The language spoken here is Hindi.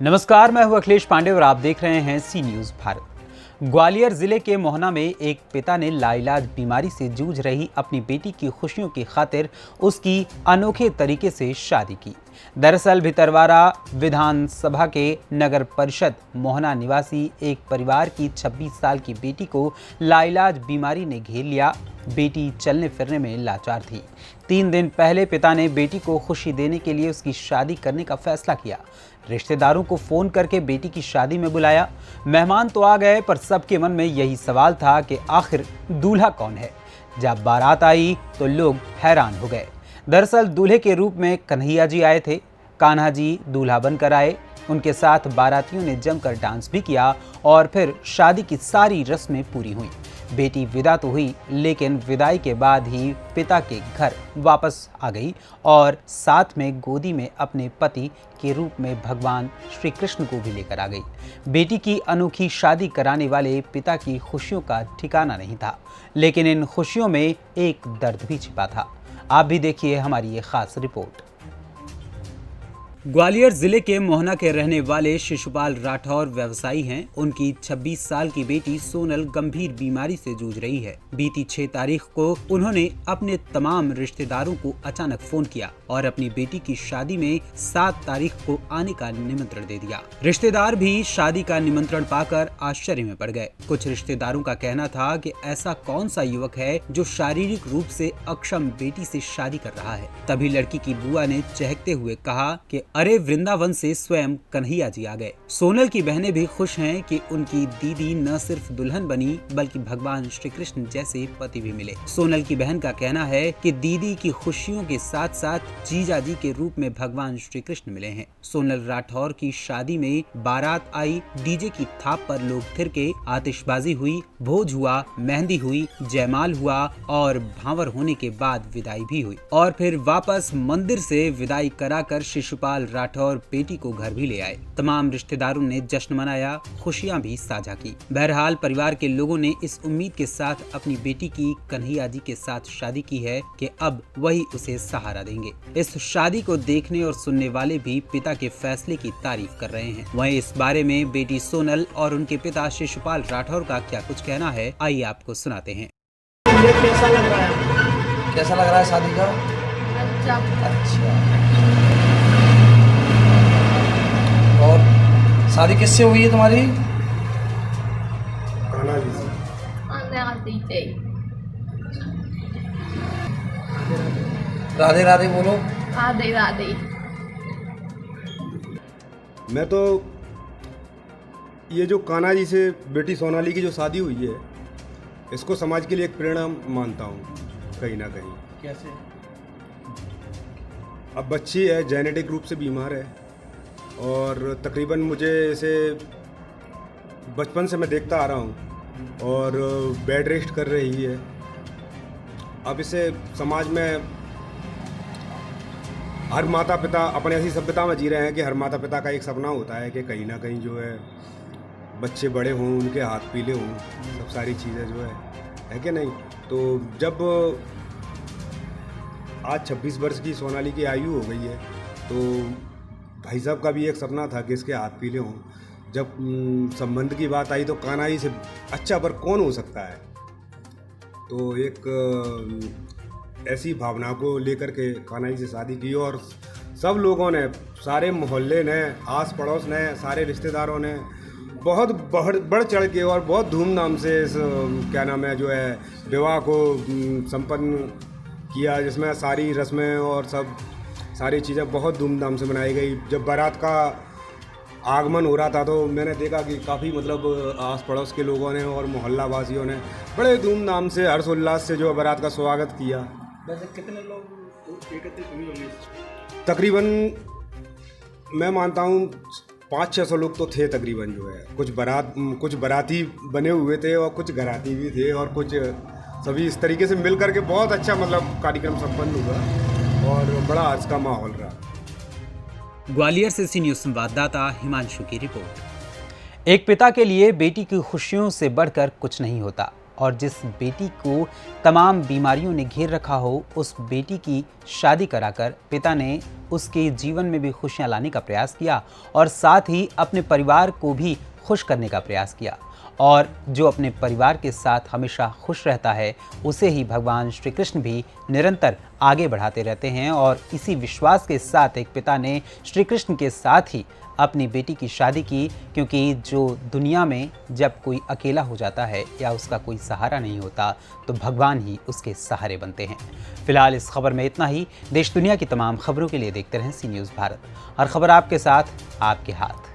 नमस्कार, मैं हूं अखिलेश पांडे और आप देख रहे हैं सी न्यूज भारत। ग्वालियर जिले के मोहना में एक पिता ने लाइलाज बीमारी से जूझ रही अपनी बेटी की खुशियों की खातिर उसकी अनोखे तरीके से शादी की। दरअसल भितरवाड़ा विधानसभा के नगर परिषद मोहना निवासी एक परिवार की 26 साल की बेटी को लाइलाज बीमारी ने घेर लिया। बेटी चलने फिरने में लाचार थी। 3 दिन पहले पिता ने बेटी को खुशी देने के लिए उसकी शादी करने का फैसला किया। रिश्तेदारों को फोन करके बेटी की शादी में बुलाया। मेहमान तो आ गए, पर सबके मन में यही सवाल था कि आखिर दूल्हा कौन है। जब बारात आई तो लोग हैरान हो गए। दरअसल दूल्हे के रूप में कन्हैया जी आए थे। कान्हा जी दूल्हा बनकर आए। उनके साथ बारातियों ने जमकर डांस भी किया और फिर शादी की सारी रस्में पूरी हुई। बेटी विदा तो हुई, लेकिन विदाई के बाद ही पिता के घर वापस आ गई और साथ में गोदी में अपने पति के रूप में भगवान श्री कृष्ण को भी लेकर आ गई। बेटी की अनोखी शादी कराने वाले पिता की खुशियों का ठिकाना नहीं था, लेकिन इन खुशियों में एक दर्द भी छिपा था। आप भी देखिए हमारी ये खास रिपोर्ट। ग्वालियर जिले के मोहना के रहने वाले शिशुपाल राठौर व्यवसायी हैं। उनकी 26 साल की बेटी सोनल गंभीर बीमारी से जूझ रही है। बीती 6 तारीख को उन्होंने अपने तमाम रिश्तेदारों को अचानक फोन किया और अपनी बेटी की शादी में 7 तारीख को आने का निमंत्रण दे दिया। रिश्तेदार भी शादी का निमंत्रण पाकर आश्चर्य में पड़ गए। कुछ रिश्तेदारों का कहना था कि ऐसा कौन सा युवक है जो शारीरिक रूप से अक्षम बेटी से शादी कर रहा है। तभी लड़की की बुआ ने चहकते हुए कहा कि अरे, वृंदावन से स्वयं कन्हैया जी आ गए। सोनल की बहनें भी खुश हैं कि उनकी दीदी न सिर्फ दुल्हन बनी, बल्कि भगवान श्री कृष्ण जैसे पति भी मिले। सोनल की बहन का कहना है कि दीदी की खुशियों के साथ साथ जीजा जी के रूप में भगवान श्री कृष्ण मिले हैं। सोनल राठौर की शादी में बारात आई, डीजे की थाप पर लोग थिरके, आतिशबाजी हुई, भोज हुआ, मेहंदी हुई, जयमाल हुआ और भांवर होने के बाद विदाई भी हुई और फिर वापस मंदिर से विदाई कराकर शिशुपाल राठौर बेटी को घर भी ले आए। तमाम रिश्तेदारों ने जश्न मनाया, खुशियां भी साझा की। बहरहाल परिवार के लोगों ने इस उम्मीद के साथ अपनी बेटी की कन्हैया जी के साथ शादी की है कि अब वही उसे सहारा देंगे। इस शादी को देखने और सुनने वाले भी पिता के फैसले की तारीफ कर रहे हैं। वहीं इस बारे में बेटी सोनल और उनके पिता शिशुपाल राठौर का क्या कुछ कहना है, आइए आपको सुनाते हैं। कैसा लग रहा है? कैसा लग रहा है शादी का? अच्छा। और शादी किससे हुई है तुम्हारी? कान्हा जी से। राधे राधे बोलो। राधे राधे। मैं तो ये जो कान्हा जी से बेटी सोनाली की जो शादी हुई है, इसको समाज के लिए एक प्रेरणा मानता हूँ कहीं ना कहीं। कैसे? अब बच्ची है, जेनेटिक रूप से बीमार है और तकरीबन मुझे इसे बचपन से मैं देखता आ रहा हूँ और बेड रेस्ट कर रही है। अब इसे समाज में हर माता पिता अपने ऐसी सभ्यता में जी रहे हैं कि हर माता पिता का एक सपना होता है कि कहीं ना कहीं जो है बच्चे बड़े हों, उनके हाथ पीले हों, सब सारी चीज़ें जो है कि नहीं। तो जब आज 26 वर्ष की सोनाली की आयु हो गई है, तो भाई साहब का भी एक सपना था कि इसके हाथ पीले हों। जब संबंध की बात आई तो कान्हा जी से अच्छा पर कौन हो सकता है। तो एक ऐसी भावना को लेकर के कान्हा जी से शादी की और सब लोगों ने, सारे मोहल्ले ने, आस पड़ोस ने, सारे रिश्तेदारों ने बहुत बढ़ चढ़ के और बहुत धूमधाम से इस क्या नाम है जो है विवाह को संपन्न किया, जिसमें सारी रस्में और सब सारी चीज़ें बहुत धूमधाम से मनाई गई। जब बारात का आगमन हो रहा था तो मैंने देखा कि काफ़ी मतलब आस पड़ोस के लोगों ने और मोहल्ला वासियों ने बड़े धूमधाम से हर्षोल्लास से जो बारात का स्वागत किया। वैसे कितने लोग एकत्रित हुए होंगे? तकरीबन मैं मानता हूँ 500-600 लोग तो थे तकरीबन जो है। कुछ बाराती बने हुए थे और कुछ घराती भी थे और कुछ सभी इस तरीके से मिल करके बहुत अच्छा मतलब कार्यक्रम संपन्न हुआ और बड़ा हर्ष का माहौल रहा। ग्वालियर से सी न्यूज संवाददाता हिमांशु की रिपोर्ट। एक पिता के लिए बेटी की खुशियों से बढ़कर कुछ नहीं होता। और जिस बेटी को तमाम बीमारियों ने घेर रखा हो, उस बेटी की शादी कराकर पिता ने उसके जीवन में भी खुशियां लाने का प्रयास किया और साथ ही अपने परिवार को भी खुश करने का प्रयास किया। और जो अपने परिवार के साथ हमेशा खुश रहता है, उसे ही भगवान श्री कृष्ण भी निरंतर आगे बढ़ाते रहते हैं। और इसी विश्वास के साथ एक पिता ने श्री कृष्ण के साथ ही अपनी बेटी की शादी की, क्योंकि जो दुनिया में जब कोई अकेला हो जाता है या उसका कोई सहारा नहीं होता, तो भगवान ही उसके सहारे बनते हैं। फिलहाल इस खबर में इतना ही। देश दुनिया की तमाम खबरों के लिए देखते रहें सी न्यूज़ भारत। हर खबर आपके साथ, आपके हाथ।